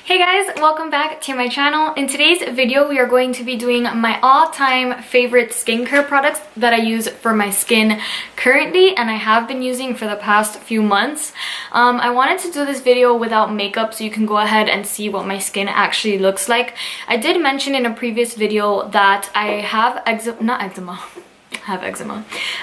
Hey guys, welcome back to my channel. In today's video, we are going to be doing my all-time favorite skincare products that I use for my skin currently and I have been using for the past few months. I wanted to do this video without makeup so you can go ahead and see what my skin actually looks like. I did mention in a previous video that I have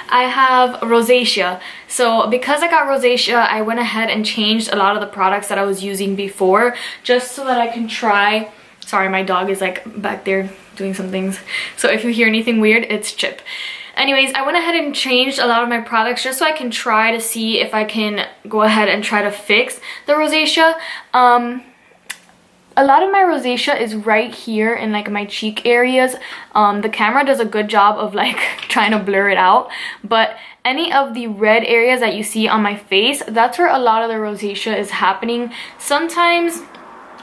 I have rosacea. So because I got rosacea, I went ahead and changed a lot of the products that I was using before just so that I can try. Sorry, my dog is like back there doing some things. So if you hear anything weird, it's Chip. Anyways, I went ahead and changed a lot of my products just so I can try to see if I can go ahead and try to fix the rosacea. A lot of my rosacea is right here in like my cheek areas. The camera does a good job of like trying to blur it out, but any of the red areas that you see on my face, that's where a lot of the rosacea is happening. Sometimes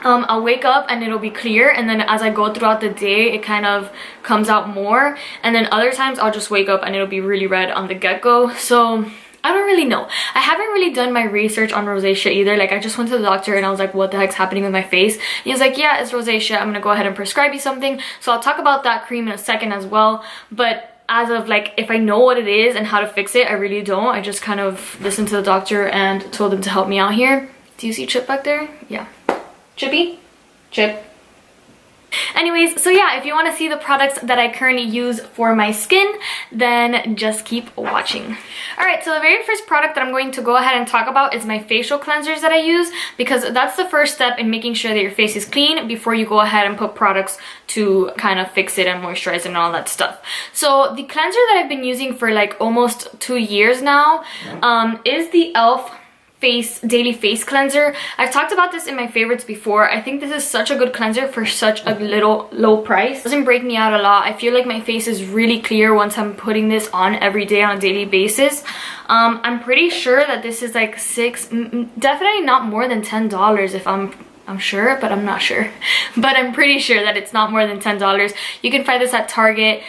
I'll wake up and it'll be clear, and then as I go throughout the day it kind of comes out more, and then other times I'll just wake up and it'll be really red on the get-go. So I don't really know. I haven't really done my research on rosacea either. Like, I just went to the doctor and I was like, what the heck's happening with my face? He was like, yeah, it's rosacea. I'm gonna go ahead and prescribe you something. So I'll talk about that cream in a second as well. But as of like, if I know what it is and how to fix it, I really don't. I just kind of listened to the doctor and told him to help me out here. Do you see Chip back there? Yeah. Chippy? Chip. Anyways, so yeah, if you want to see the products that I currently use for my skin, then just keep watching. Alright, so the very first product that I'm going to go ahead and talk about is my facial cleansers that I use, because that's the first step in making sure that your face is clean before you go ahead and put products to kind of fix it and moisturize it and all that stuff. So the cleanser that I've been using for like almost 2 years now is the e.l.f. daily face cleanser. I've talked about this in my favorites before. I think this is such a good cleanser for such a low price. It doesn't break me out a lot. I feel like my face is really clear once I'm putting this on every day on a daily basis. I'm pretty sure that this is like definitely not more than $10 if I'm sure, but I'm not sure. But I'm pretty sure that it's not more than $10. You can find this at Target.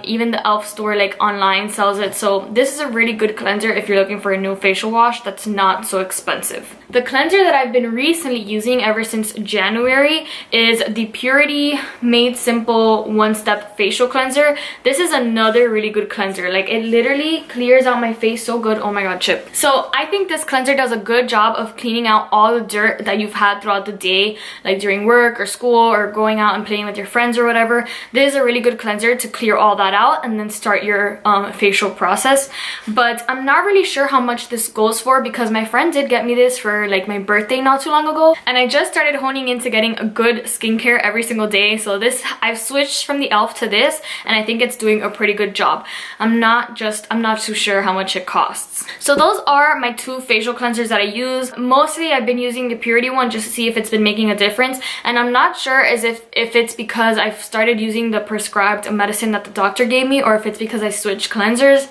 Even the e.l.f. store like online sells it. So this is a really good cleanser if you're looking for a new facial wash that's not so expensive. The cleanser that I've been recently using ever since January is the Purity Made Simple One-Step Facial Cleanser. This is another really good cleanser. Like, it literally clears out my face so good. Oh my god, Chip. So I think this cleanser does a good job of cleaning out all the dirt that you've had throughout the day, like during work or school or going out and playing with your friends or whatever. This is a really good cleanser to clear all that out and then start your facial process. But I'm not really sure how much this goes for, because my friend did get me this for like my birthday not too long ago, and I just started honing into getting a good skincare every single day. So this, I've switched from the e.l.f. to this, and I think it's doing a pretty good job. I'm not too sure how much it costs. So those are my two facial cleansers that I use. Mostly I've been using the Purity one just to see if it's been making a difference, and I'm not sure as if it's because I've started using the prescribed medicine that the doctor gave me, or if it's because I switched cleansers.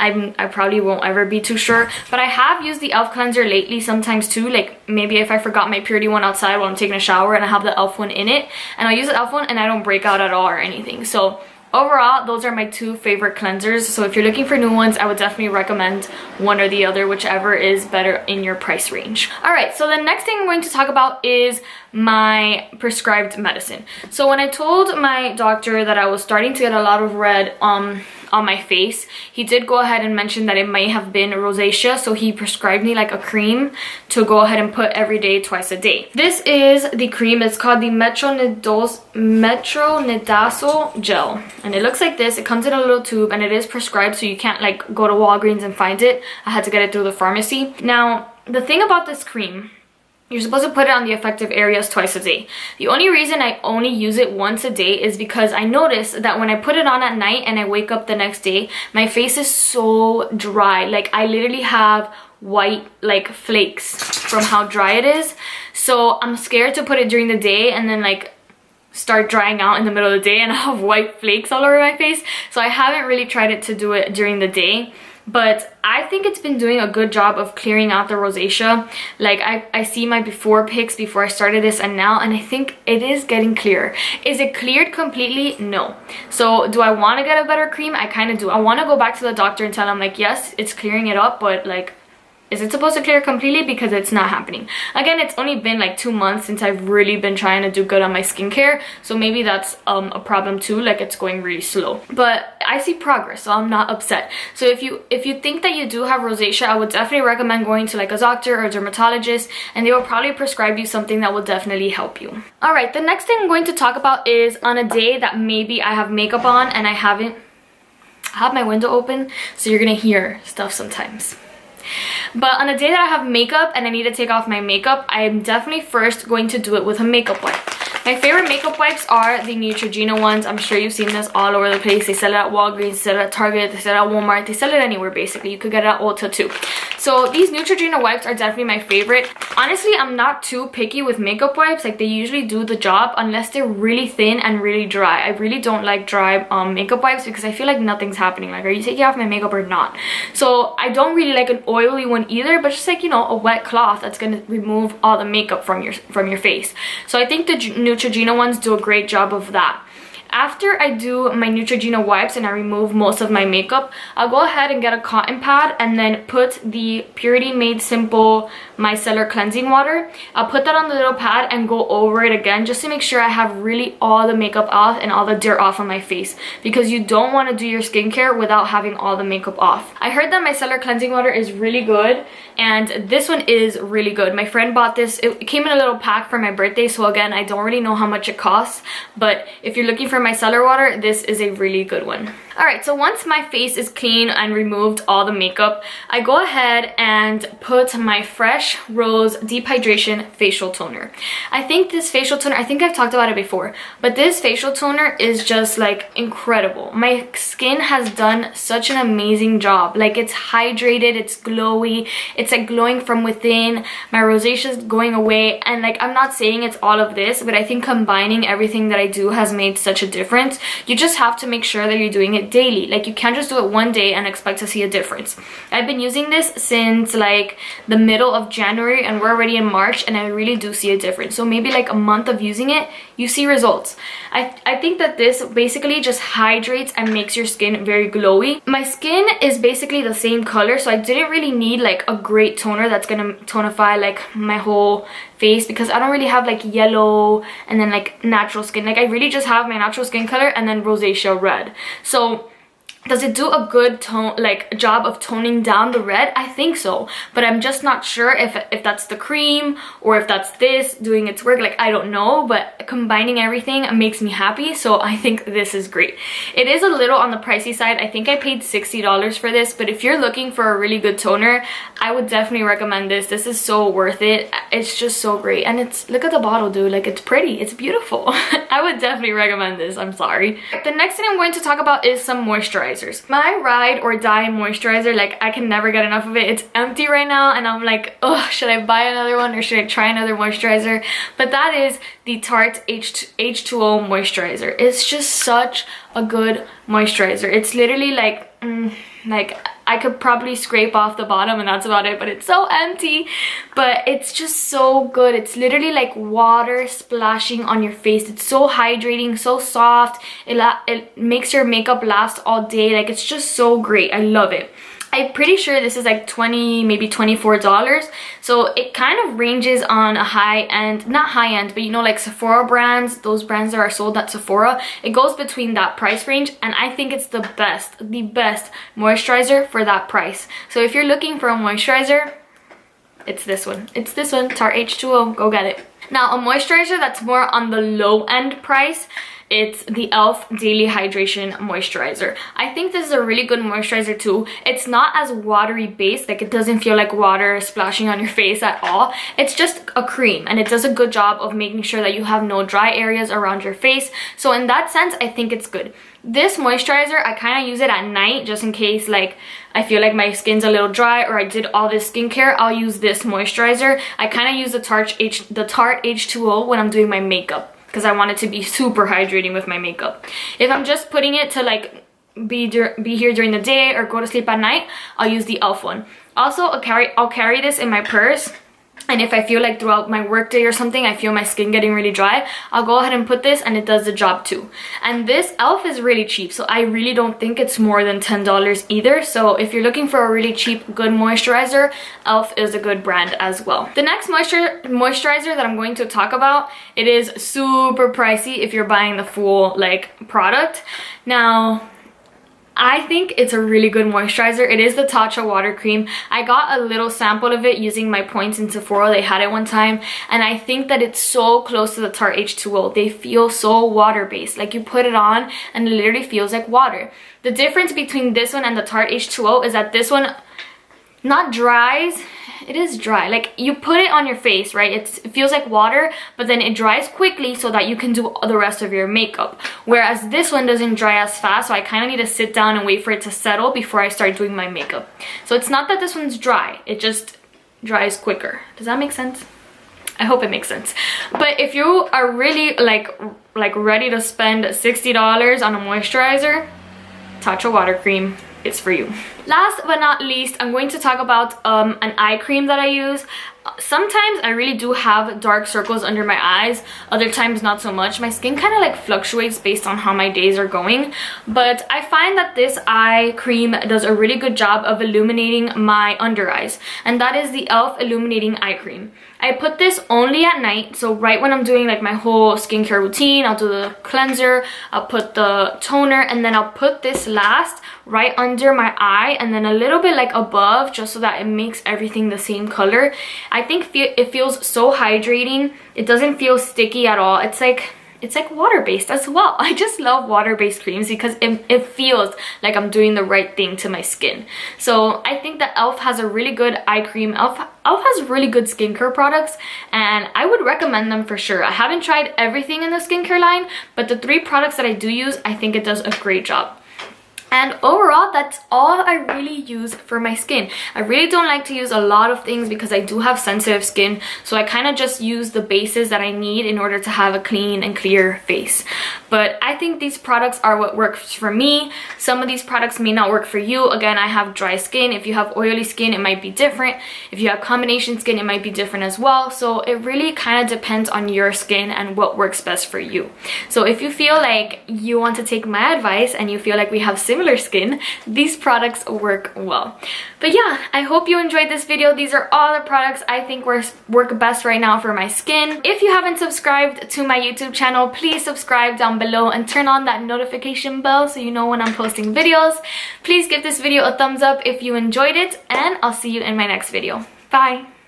I probably won't ever be too sure, but I have used the e.l.f. cleanser lately sometimes too. Like, maybe if I forgot my Purity one outside while I'm taking a shower and I have the e.l.f. one in it, and I'll use the e.l.f. one and I don't break out at all or anything. So overall, those are my two favorite cleansers. So if you're looking for new ones, I would definitely recommend one or the other, whichever is better in your price range. Alright, so the next thing I'm going to talk about is my prescribed medicine. So when I told my doctor that I was starting to get a lot of red on my face, he did go ahead and mention that it may have been rosacea, so he prescribed me like a cream to go ahead and put every day, twice a day. This is the cream. It's called the Metronidazole gel, and it looks like this. It comes in a little tube and it is prescribed, so you can't like go to Walgreens and find it. I had to get it through the pharmacy. Now, the thing about this cream, you're supposed to put it on the affected areas twice a day. The only reason I only use it once a day is because I noticed that when I put it on at night and I wake up the next day, my face is so dry. Like, I literally have white like flakes from how dry it is. So I'm scared to put it during the day and then like start drying out in the middle of the day and I have white flakes all over my face. So I haven't really tried it to do it during the day. But I think it's been doing a good job of clearing out the rosacea. Like, I see my before pics before I started this and now, and I think it is getting clearer. Is it cleared completely? No. So do I want to get a better cream? I kind of do. I want to go back to the doctor and tell him like, yes, it's clearing it up, but like, is it supposed to clear completely? Because it's not happening. Again, it's only been like 2 months since I've really been trying to do good on my skincare, so maybe that's a problem too, like it's going really slow. But I see progress, so I'm not upset. So if you think that you do have rosacea, I would definitely recommend going to like a doctor or a dermatologist, and they will probably prescribe you something that will definitely help you. All right, the next thing I'm going to talk about is on a day that maybe I have makeup on and I have my window open, so you're gonna hear stuff sometimes. But on a day that I have makeup and I need to take off my makeup, I'm definitely first going to do it with a makeup wipe. My favorite makeup wipes are the Neutrogena ones. I'm sure you've seen this all over the place. They sell it at Walgreens, they sell it at Target, they sell it at Walmart, they sell it anywhere basically. You could get it at Ulta too. So these Neutrogena wipes are definitely my favorite. Honestly, I'm not too picky with makeup wipes. Like, they usually do the job unless they're really thin and really dry. I really don't like dry makeup wipes because I feel like nothing's happening. Like, are you taking off my makeup or not? So I don't really like an oily one either, but just like, you know, a wet cloth that's gonna remove all the makeup from your face. So I think the Neutrogena ones do a great job of that. After I do my Neutrogena wipes and I remove most of my makeup, I'll go ahead and get a cotton pad and then put the Purity Made Simple Micellar Cleansing Water. I'll put that on the little pad and go over it again just to make sure I have really all the makeup off and all the dirt off on my face, because you don't want to do your skincare without having all the makeup off. I heard that Micellar Cleansing Water is really good, and this one is really good. My friend bought this. It came in a little pack for my birthday, so again, I don't really know how much it costs, but if you're looking for micellar water, this is a really good one. Alright, so once my face is clean and removed all the makeup, I go ahead and put my Fresh Rose Deep Hydration Facial Toner. I think this facial toner, I think I've talked about it before, but this facial toner is just like incredible. My skin has done such an amazing job. Like, it's hydrated, it's glowy, it's like glowing from within. My rosacea is going away, and like, I'm not saying it's all of this, but I think combining everything that I do has made such a difference. You just have to make sure that you're doing it daily. Like, you can't just do it one day and expect to see a difference. I've been using this since like the middle of January, and we're already in March, and I really do see a difference. So maybe like a month of using it, you see results. I think that this basically just hydrates and makes your skin very glowy. My skin is basically the same color, so I didn't really need like a great toner that's gonna tonify like my whole face, because I don't really have like yellow and then like natural skin. Like, I really just have my natural skin color and then rosacea red. So does it do a good job of toning down the red? I think so, but I'm just not sure if that's the cream or if that's this doing its work. Like, I don't know, but combining everything makes me happy, so I think this is great. It is a little on the pricey side. I think I paid $60 for this, but if you're looking for a really good toner, I would definitely recommend this. This is so worth it. It's just so great, and it's, look at the bottle, dude. Like, it's pretty, it's beautiful. I would definitely recommend this. I'm sorry. The next thing I'm going to talk about is some moisturizers. My ride or die moisturizer, like, I can never get enough of it. It's empty right now, and I'm like, oh, should I buy another one or should I try another moisturizer? But that is the Tarte H2O moisturizer. It's just such a good moisturizer. It's literally like I could probably scrape off the bottom and that's about it, but it's so empty. But it's just so good. It's literally like water splashing on your face. It's so hydrating, so soft. It makes your makeup last all day. Like, it's just so great. I love it. I'm pretty sure this is like $20, maybe $24. So it kind of ranges on a high end, not high end, but you know, like Sephora brands, those brands that are sold at Sephora. It goes between that price range, and I think it's the best moisturizer for that price. So if you're looking for a moisturizer, it's this one. It's this one, Tarte H2O. Go get it. Now, a moisturizer that's more on the low end price, it's the e.l.f. Daily Hydration Moisturizer. I think this is a really good moisturizer too. It's not as watery based, like it doesn't feel like water splashing on your face at all. It's just a cream, and it does a good job of making sure that you have no dry areas around your face. So in that sense, I think it's good. This moisturizer, I kind of use it at night just in case like I feel like my skin's a little dry or I did all this skincare. I'll use this moisturizer. I kind of use the Tarte H2O when I'm doing my makeup, because I want it to be super hydrating with my makeup. If I'm just putting it to like be here during the day or go to sleep at night, I'll use the e.l.f. one. Also, I'll carry this in my purse and if I feel like throughout my workday or something, I feel my skin getting really dry, I'll go ahead and put this and it does the job too. And this e.l.f. is really cheap, so I really don't think it's more than $10 either. So if you're looking for a really cheap, good moisturizer, e.l.f. is a good brand as well. The next moisturizer that I'm going to talk about, it is super pricey if you're buying the full like product. Now, I think it's a really good moisturizer. It is the Tatcha water cream. I got a little sample of it using my points in Sephora. They had it one time, and I think that it's so close to the Tarte H2O. They feel so water-based. Like, you put it on and it literally feels like water. The difference between this one and the Tarte H2O is that this one not dries. It is dry. Like, you put it on your face, right? It feels like water, but then it dries quickly so that you can do the rest of your makeup. Whereas this one doesn't dry as fast, so I kind of need to sit down and wait for it to settle before I start doing my makeup. So it's not that this one's dry, it just dries quicker. Does that make sense? I hope it makes sense. But if you are really like ready to spend $60 on a moisturizer, Tatcha water cream, it's for you. Last but not least, I'm going to talk about an eye cream that I use. Sometimes I really do have dark circles under my eyes, other times not so much. My skin kind of like fluctuates based on how my days are going, but I find that this eye cream does a really good job of illuminating my under eyes, and that is the e.l.f. Illuminating Eye Cream. I put this only at night, so right when I'm doing like my whole skincare routine, I'll do the cleanser, I'll put the toner, and then I'll put this last right under my eye and then a little bit like above, just so that it makes everything the same color. I think it feels so hydrating. It doesn't feel sticky at all. It's like water-based as well. I just love water-based creams because it feels like I'm doing the right thing to my skin. So I think that e.l.f. has a really good eye cream. e.l.f. has really good skincare products, and I would recommend them for sure. I haven't tried everything in the skincare line, but the 3 products that I do use, I think it does a great job. And overall, that's all I really use for my skin. I really don't like to use a lot of things because I do have sensitive skin, so I kind of just use the bases that I need in order to have a clean and clear face. But I think these products are what works for me. Some of these products may not work for you. Again, I have dry skin. If you have oily skin, it might be different. If you have combination skin, it might be different as well. So it really kind of depends on your skin and what works best for you. So if you feel like you want to take my advice and you feel like we have similar skin, these products work well. But yeah, I hope you enjoyed this video. These are all the products I think work best right now for my skin. If you haven't subscribed to my YouTube channel, please subscribe down below and turn on that notification bell so you know when I'm posting videos. Please give this video a thumbs up if you enjoyed it, and I'll see you in my next video. Bye!